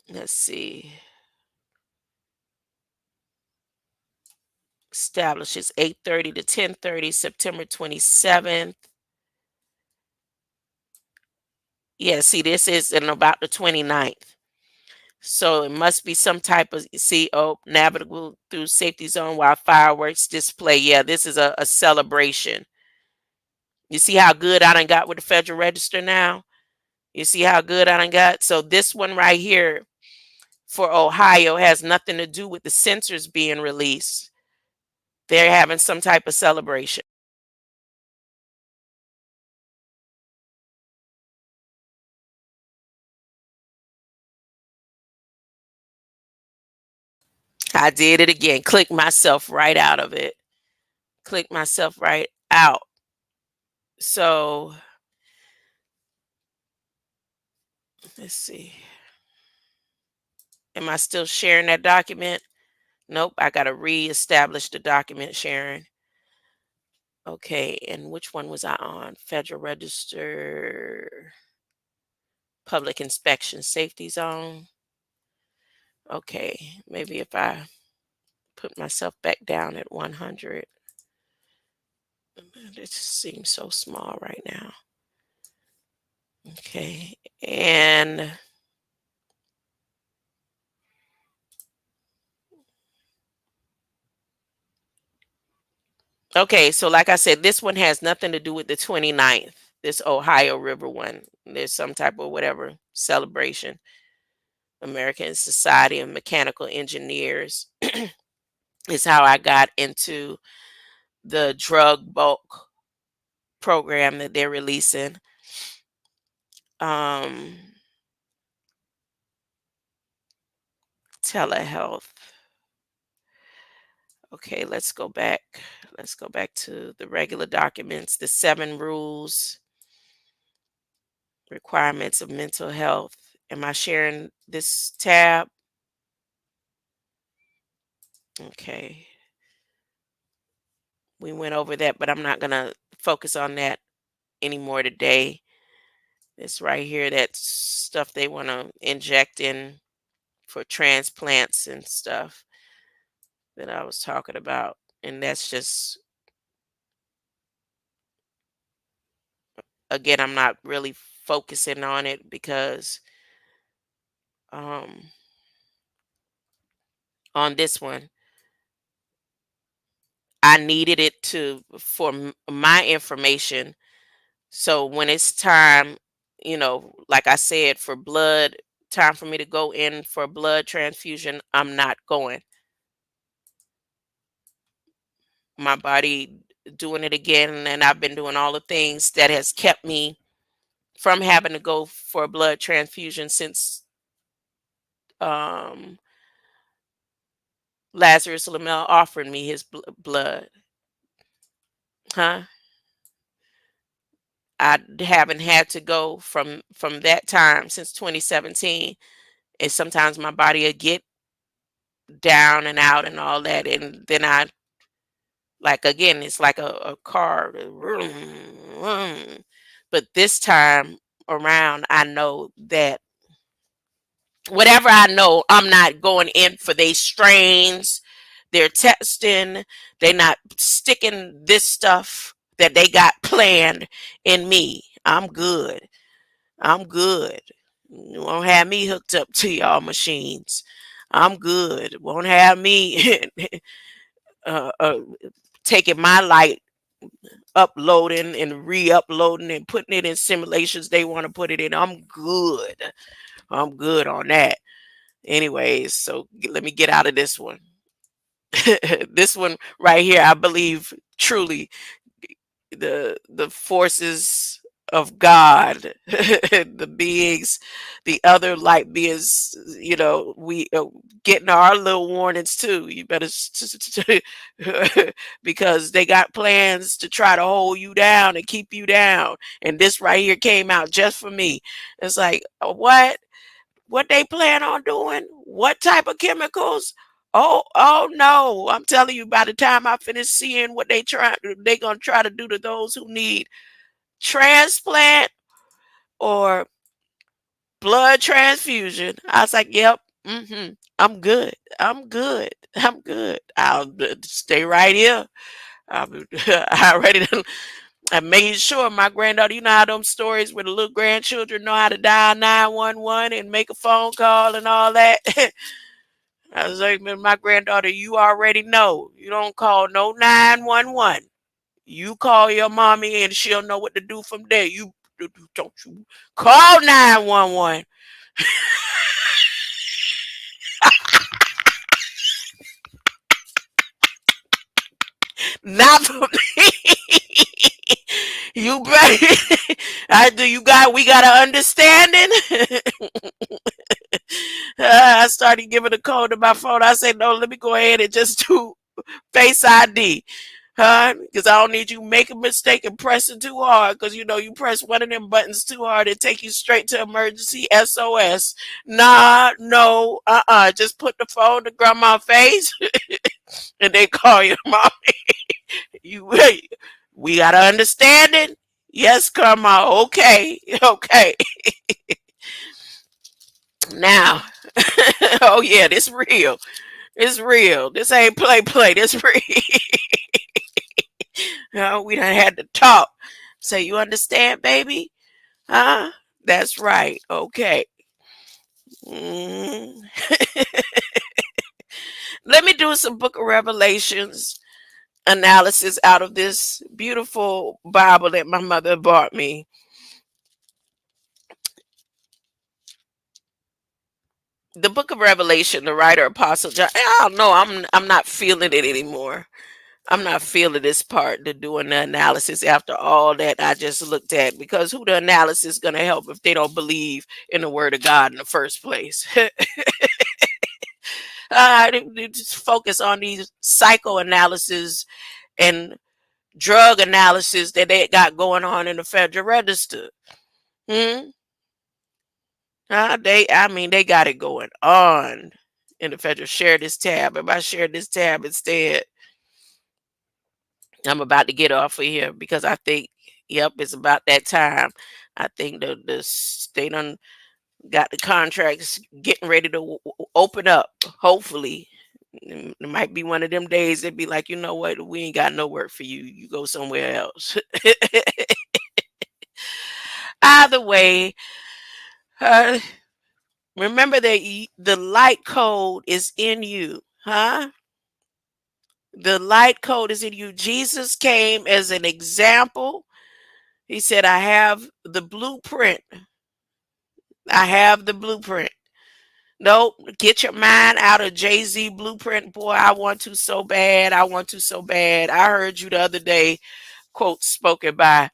Let's see. Establishes 8:30 to 10:30, September 27th. Yeah, see, this is in about the 29th. So it must be some type of, navigable through safety zone while fireworks display. Yeah, this is a celebration. You see how good I done got with the Federal Register now? You see how good I done got? So this one right here for Ohio has nothing to do with the sensors being released. They're having some type of celebration. I did it again. Click myself right out of it. Click myself right out. So let's see. Am I still sharing that document? Nope. I got to reestablish the document sharing. Okay. And which one was I on? Federal Register, Public Inspection Safety Zone. Okay. Maybe if I put myself back down at 100. It seems so small right now. Okay. And okay, so like I said, this one has nothing to do with the 29th. This Ohio River one. There's some type of whatever celebration. American Society of Mechanical Engineers is how I got into the drug bulk program that they're releasing. Um telehealth. Okay, let's go back. Let's go back to the regular documents, the 7 rules, requirements of mental health. Am I sharing this tab? Okay. We went over that, but I'm not going to focus on that anymore today. This right here, that stuff they want to inject in for transplants and stuff that I was talking about. And that's just, again, I'm not really focusing on it because um, on this one, I needed it for my information. So when it's time, like I said, for blood, time for me to go in for a blood transfusion, I'm not going. My body doing it again, and I've been doing all the things that has kept me from having to go for a blood transfusion since um, Lazarus Lamel offered me his blood. Huh? I haven't had to go from that time since 2017. And sometimes my body will get down and out and all that, and then I, like, again, it's like a car, vroom, vroom. But this time around, I know that whatever I know, I'm not going in for they strains. They're testing. They're not sticking this stuff that they got planned in me. I'm good. I'm good. You won't have me hooked up to y'all machines. I'm good. Won't have me uh, uh, taking my light, uploading and re-uploading and putting it in simulations they want to put it in. I'm good. I'm good on that. Anyways, so let me get out of this one. This one right here, I believe truly the forces of God, the beings, the other light beings, we getting our little warnings too. You better because they got plans to try to hold you down and keep you down. And this right here came out just for me. It's like, what? What they plan on doing? What type of chemicals? Oh no. I'm telling you, by the time I finish seeing what they gonna try to do to those who need transplant or blood transfusion. I was like, yep, I'm good. I'm good. I'm good. I'll stay right here. I already done, I made sure my granddaughter, you know how them stories where the little grandchildren know how to dial 911 and make a phone call and all that. I was like, "Man, my granddaughter, you already know. You don't call no 911. You call your mommy and she'll know what to do from there. You don't you call 911. Not for me. You better. I do. We got an understanding. I started giving a code to my phone. I said, no, let me go ahead and just do Face ID. Huh? Because I don't need you make a mistake and pressing too hard. Because you press one of them buttons too hard, it take you straight to emergency SOS. Nah, no, just put the phone to grandma's face and they call your mom. You wait. We got to understand it. Yes, grandma. Okay, okay. Now, oh yeah, this real. It's real. This ain't play. This real. We done had to talk. Say, you understand, baby? Huh? That's right. Okay. Mm. Let me do some Book of Revelations analysis out of this beautiful Bible that my mother bought me. The Book of Revelation, the writer Apostle John. I don't know. I'm not feeling it anymore. I'm not feeling this part to doing the analysis after all that I just looked at, because who the analysis going to help if they don't believe in the word of God in the first place? They just focus on these psychoanalysis and drug analysis that they got going on in the Federal Register. Hmm? I mean, they got it going on in the Federal. Share this tab. If I share this tab instead, I'm about to get off of here because I think, yep, it's about that time. I think the state done got the contracts getting ready to open up. Hopefully, it might be one of them days. They'd be like, you know what, we ain't got no work for you. You go somewhere else. Either way, uh, remember that the light code is in you, huh? The light code is in you. Jesus came as an example. He said, I have the blueprint. I have the blueprint. Nope, get your mind out of Jay-Z blueprint. Boy, I want to so bad. I want to so bad. I heard you the other day, quote spoken by,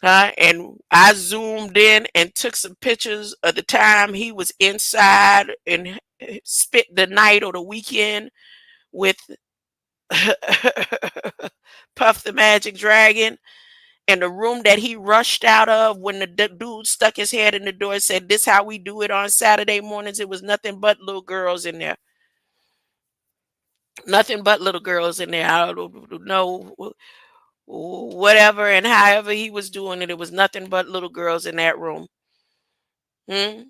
huh? And I zoomed in and took some pictures of the time he was inside and spent the night or the weekend with Puff the Magic Dragon. And the room that he rushed out of when the dude stuck his head in the door and said, "This how we do it on Saturday mornings." It was nothing but little girls in there. Nothing but little girls in there. I don't know whatever and however he was doing it. It was nothing but little girls in that room. Hmm?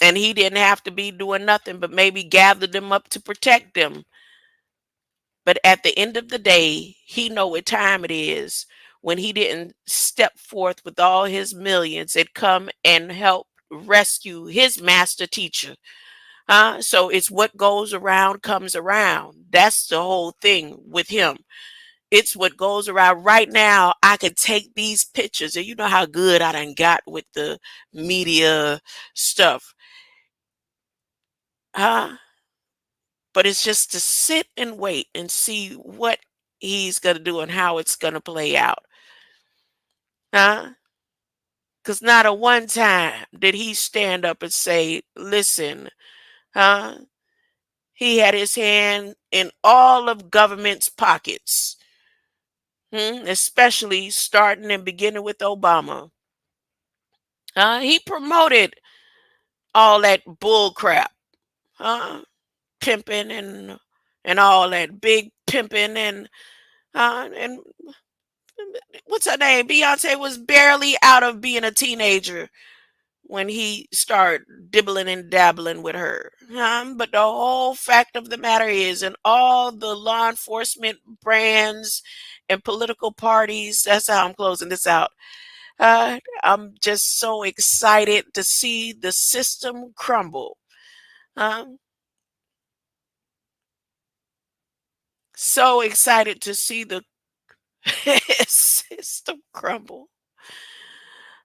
And he didn't have to be doing nothing but maybe gather them up to protect them. But at the end of the day, he know what time it is when he didn't step forth with all his millions and come and help rescue his master teacher. So it's what goes around comes around. That's the whole thing with him. It's what goes around. Right now, I could take these pictures, and you know how good I done got with the media stuff. Huh? But it's just to sit and wait and see what he's going to do and how it's going to play out. Huh? Because not a one time did he stand up and say, listen, huh? He had his hand in all of government's pockets, especially starting and beginning with Obama. He promoted all that bull crap, huh? Pimping and all that big pimping and what's her name? Beyonce was barely out of being a teenager when he started dibbling and dabbling with her. But the whole fact of the matter is, and all the law enforcement brands and political parties, that's how I'm closing this out. I'm just so excited to see the system crumble. Um, so excited to see the system crumble.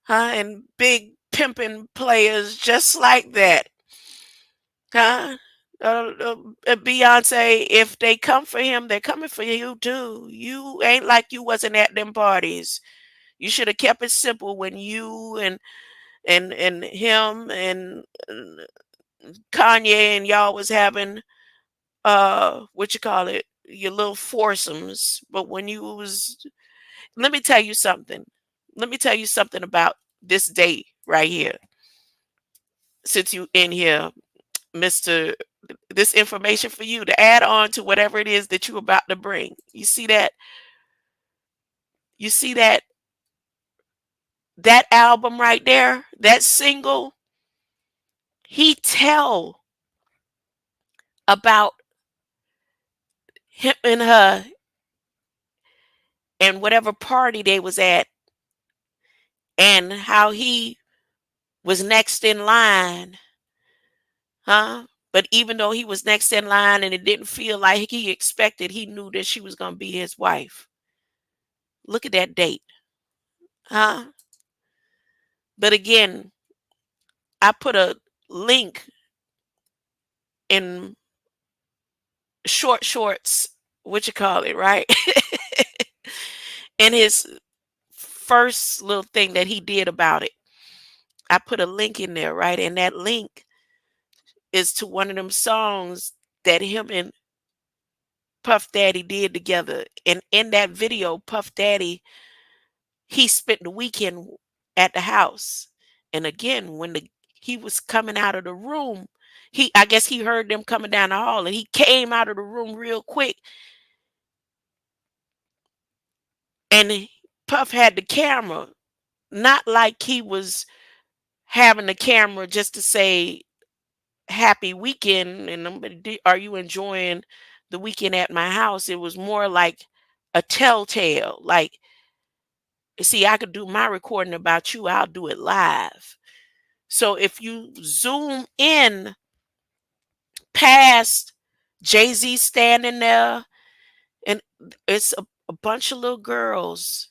And big pimping players just like that. Huh? Beyonce, if they come for him, they're coming for you too. You ain't like you wasn't at them parties. You should have kept it simple when you and him and Kanye and y'all was having what you call it, your little foursomes. But when you was, let me tell you something. Let me tell you something about this day right here. Since you in here, Mr. This information for you to add on to whatever it is that you're about to bring. You see that? You see that album right there? That single? He tell about him and her and whatever party they was at and how he was next in line, huh? But even though he was next in line and it didn't feel like he expected, he knew that she was going to be his wife. Look at that date, huh? But again, I put a link in short shorts, what you call it, right? In his first little thing that he did about it. I put a link in there, right? And that link is to one of them songs that him and Puff Daddy did together. And in that video, Puff Daddy, he spent the weekend at the house. And again, when he was coming out of the room, I guess he heard them coming down the hall, and he came out of the room real quick. And Puff had the camera, not like he was having the camera just to say happy weekend and are you enjoying the weekend at my house. It was more like a telltale, like, see, I could do my recording about you, I'll do it live. So if you zoom in past Jay-Z standing there, and it's a bunch of little girls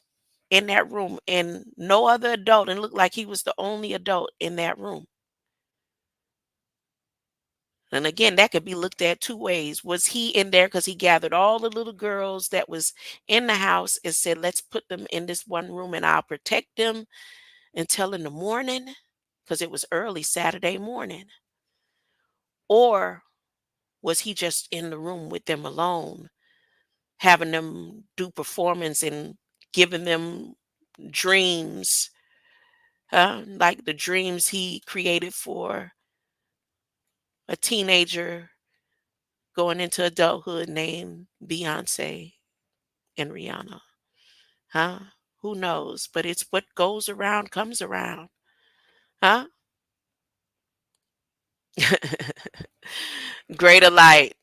in that room and no other adult, and it looked like he was the only adult in that room. And again, that could be looked at two ways. Was he in there because he gathered all the little girls that was in the house and said, let's put them in this one room and I'll protect them until in the morning, because it was early Saturday morning? Or was he just in the room with them alone, having them do performance and giving them dreams, like the dreams he created for a teenager going into adulthood named Beyonce and Rihanna? Huh? Who knows? But it's what goes around comes around. Huh? Greater light.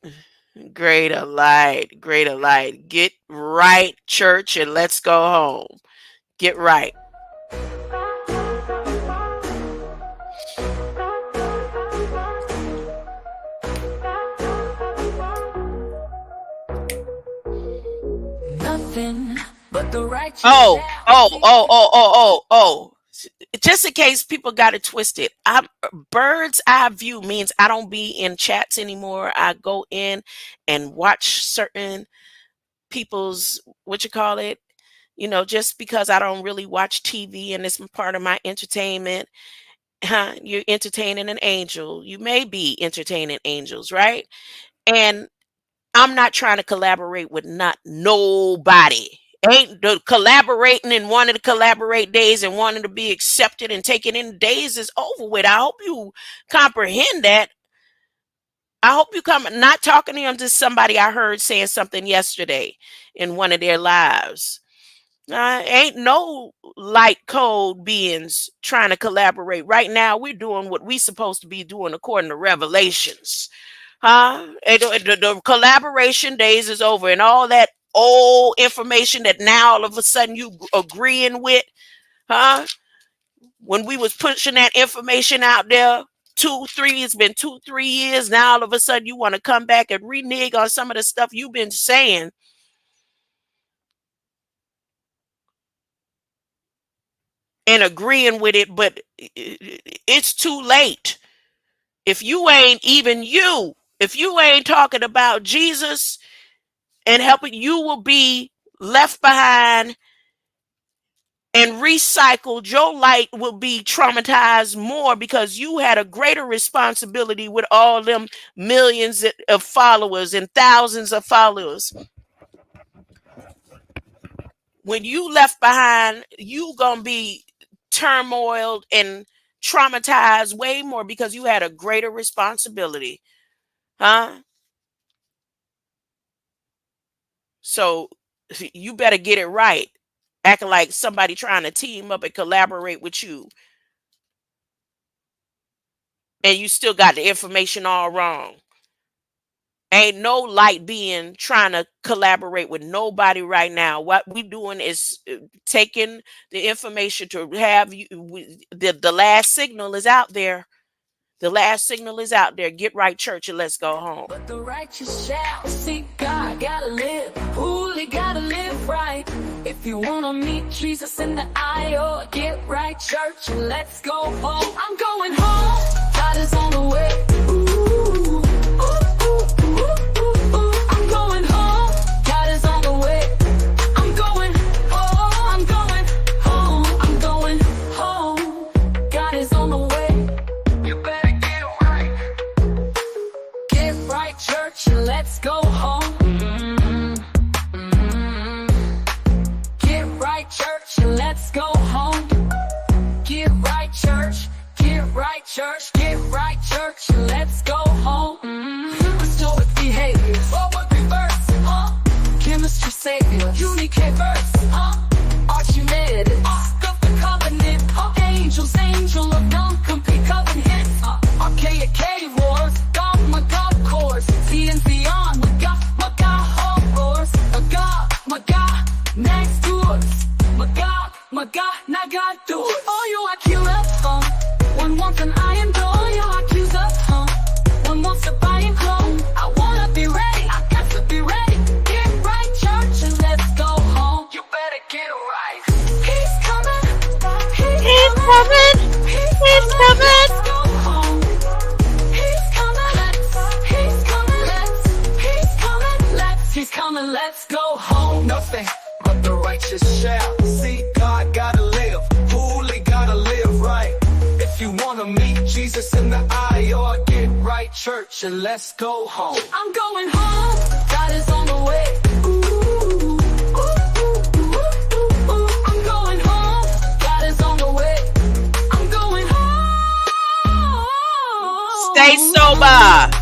Greater light. Greater light. Get right, church, and let's go home. Get right. But the righteous just in case people got it twisted, bird's eye view means I don't be in chats anymore. I go in and watch certain people's, just because I don't really watch TV and it's part of my entertainment. You're entertaining an angel. You may be entertaining angels, right? And I'm not trying to collaborate with nobody. Ain't the collaborating and wanting to collaborate days and wanting to be accepted and taken in days is over with. I hope you comprehend that. I hope you not talking to him, to somebody I heard saying something yesterday in one of their lives. Ain't no light code beings trying to collaborate. Right now, we're doing what we supposed to be doing according to Revelations. The collaboration days is over, and all that old information that now all of a sudden you agreeing with, when we was pushing that information out there, it's been 2-3 years now, all of a sudden you want to come back and renege on some of the stuff you've been saying. And agreeing with it, but it's too late. If you ain't talking about Jesus and helping, you will be left behind and recycled. Your light will be traumatized more because you had a greater responsibility with all them millions of followers and thousands of followers. When you left behind, you gonna be turmoiled and traumatized way more because you had a greater responsibility. So you better get it right. Acting like somebody trying to team up and collaborate with you, and you still got the information all wrong. Ain't no light being trying to collaborate with nobody right now. What we doing is taking the information to have you. The last signal is out there. The last signal is out there. Get right, church, and let's go home. But the righteous shall see God. Gotta live holy, gotta live right. If you wanna meet Jesus in the aisle, get right, church, and let's go home. I'm going home. God is on the way. I'm going home. God is on the way. I'm going home. I'm going home. I'm going home. God is on the way. You better get right. get right, church. Get right, church. Get right, church. Let's go home. Restore behaviors. Forward reverse. Chemistry savior. Unique verse. Archimede. Ark of the covenant. Angels, angel of non-compete covenant. Archaic cave wars. God, my God chords. See and beyond. My God horrors. My God, next doors. My God, now God doors. Oh, you accuse, one wants an iron door. You accuse, one wants to buy and clone. I wanna be ready, I got to be ready. Get right, church, and let's go home. You better get right. He's coming, he's coming, he's coming. Let's go home. He's coming, he's coming, let's go home. Nothing but the righteous shall see God. Gotta live, holy, gotta live right. If you wanna meet Jesus in the aisle, get right, church, and let's go home. I'm going home, God is on the way. I'm going home, God is on the way. I'm going home. Stay sober.